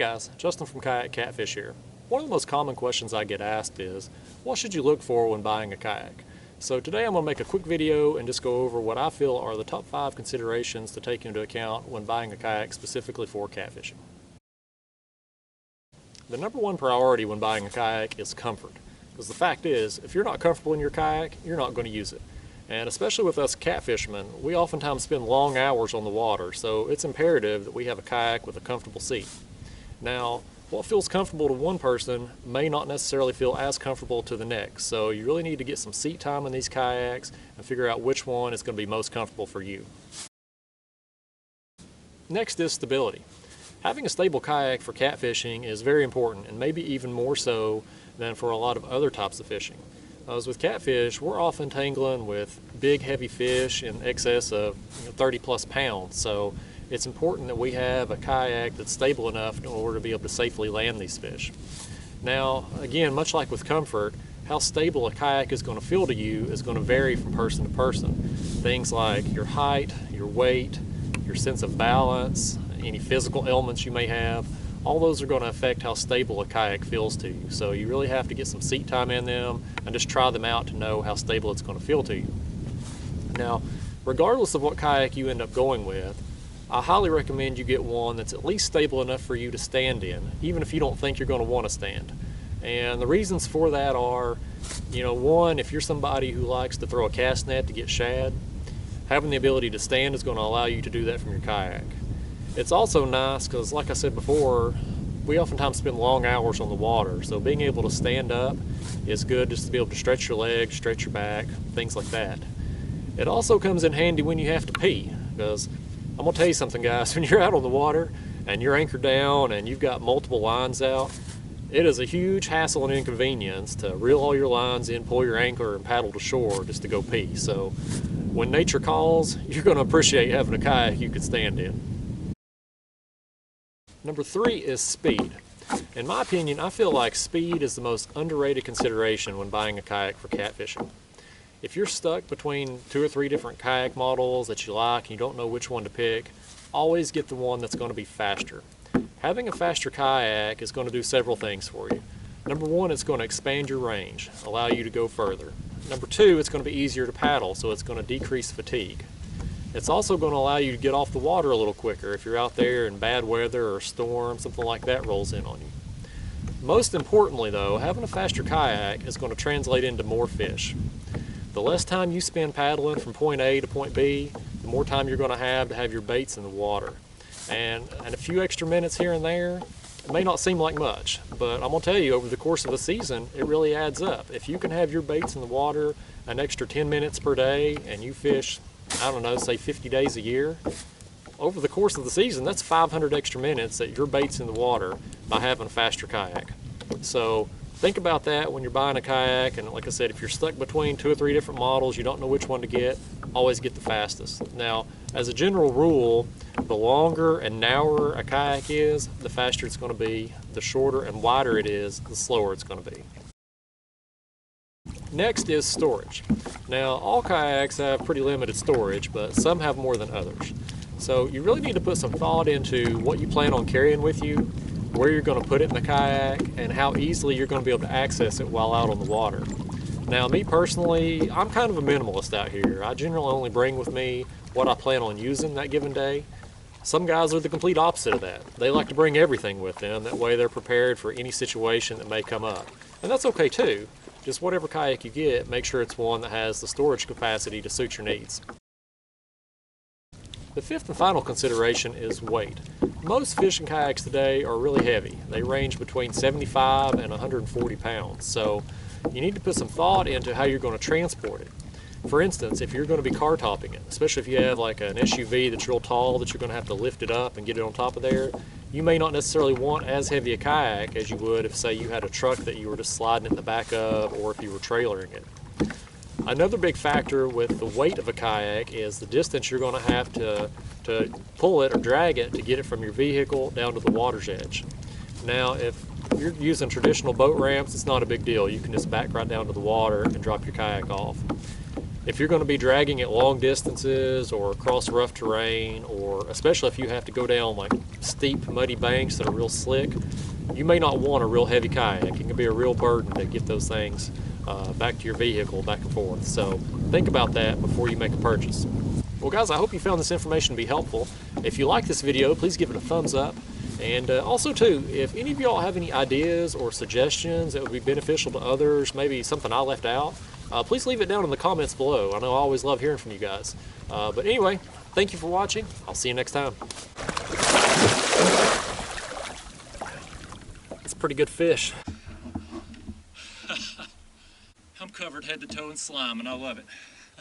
Hey guys, Justin from Kayak Catfish here. One of the most common questions I get asked is, what should you look for when buying a kayak? So today I'm going to make a quick video and just go over what I feel are the top 5 considerations to take into account when buying a kayak specifically for catfishing. The number one priority when buying a kayak is comfort. Because the fact is, if you're not comfortable in your kayak, you're not going to use it. And especially with us catfishermen, we oftentimes spend long hours on the water, so it's imperative that we have a kayak with a comfortable seat. Now, what feels comfortable to one person may not necessarily feel as comfortable to the next, so you really need to get some seat time in these kayaks and figure out which one is going to be most comfortable for you. Next is stability. Having a stable kayak for catfishing is very important, and maybe even more so than for a lot of other types of fishing. As with catfish, we're often tangling with big heavy fish in excess of 30 plus pounds, so it's important that we have a kayak that's stable enough in order to be able to safely land these fish. Now, again, much like with comfort, how stable a kayak is going to feel to you is going to vary from person to person. Things like your height, your weight, your sense of balance, any physical ailments you may have, all those are going to affect how stable a kayak feels to you. So you really have to get some seat time in them and just try them out to know how stable it's going to feel to you. Now, regardless of what kayak you end up going with, I highly recommend you get one that's at least stable enough for you to stand in, even if you don't think you're going to want to stand. And the reasons for that are, one, if you're somebody who likes to throw a cast net to get shad, having the ability to stand is going to allow you to do that from your kayak. It's also nice because, like I said before, we oftentimes spend long hours on the water, so being able to stand up is good just to be able to stretch your legs, stretch your back, things like that. It also comes in handy when you have to pee, because I'm going to tell you something, guys, when you're out on the water and you're anchored down and you've got multiple lines out, it is a huge hassle and inconvenience to reel all your lines in, pull your anchor, and paddle to shore just to go pee. So when nature calls, you're going to appreciate having a kayak you can stand in. Number 3 is speed. In my opinion, I feel like speed is the most underrated consideration when buying a kayak for catfishing. If you're stuck between 2 or 3 different kayak models that you like and you don't know which one to pick, always get the one that's going to be faster. Having a faster kayak is going to do several things for you. Number 1, it's going to expand your range, allow you to go further. Number 2, it's going to be easier to paddle, so it's going to decrease fatigue. It's also going to allow you to get off the water a little quicker if you're out there in bad weather or a storm, something like that rolls in on you. Most importantly though, having a faster kayak is going to translate into more fish. The less time you spend paddling from point A to point B, the more time you're going to have your baits in the water. And a few extra minutes here and there, it may not seem like much, but I'm going to tell you, over the course of a season, it really adds up. If you can have your baits in the water an extra 10 minutes per day and you fish, I don't know, say 50 days a year, over the course of the season, that's 500 extra minutes that your bait's in the water by having a faster kayak. So think about that when you're buying a kayak, and like I said, if you're stuck between 2 or 3 different models, you don't know which one to get, always get the fastest. Now, as a general rule, the longer and narrower a kayak is, the faster it's going to be. The shorter and wider it is, the slower it's going to be. Next is storage. Now, all kayaks have pretty limited storage, but some have more than others. So you really need to put some thought into what you plan on carrying with you, where you're going to put it in the kayak, and how easily you're going to be able to access it while out on the water. Now, me personally, I'm kind of a minimalist out here. I generally only bring with me what I plan on using that given day. Some guys are the complete opposite of that. They like to bring everything with them. That way they're prepared for any situation that may come up. And that's okay too. Just whatever kayak you get, make sure it's one that has the storage capacity to suit your needs. The 5th and final consideration is weight. Most fishing kayaks today are really heavy. They range between 75 and 140 pounds. So you need to put some thought into how you're going to transport it. For instance, if you're going to be car topping it, especially if you have like an SUV that's real tall that you're going to have to lift it up and get it on top of there, you may not necessarily want as heavy a kayak as you would if, say, you had a truck that you were just sliding in the back of, or if you were trailering it. Another big factor with the weight of a kayak is the distance you're going to have to pull it or drag it to get it from your vehicle down to the water's edge. Now, if you're using traditional boat ramps, it's not a big deal. You can just back right down to the water and drop your kayak off. If you're going to be dragging it long distances or across rough terrain, or especially if you have to go down like steep muddy banks that are real slick, you may not want a real heavy kayak. It can be a real burden to get those things back to your vehicle, back and forth. So think about that before you make a purchase. Well guys, I hope you found this information to be helpful. If you like this video, please give it a thumbs up. And also too, if any of y'all have any ideas or suggestions that would be beneficial to others, maybe something I left out, please leave it down in the comments below. I know I always love hearing from you guys. But anyway, thank you for watching. I'll see you next time. That's a pretty good fish. I'm covered head to toe in slime and I love it.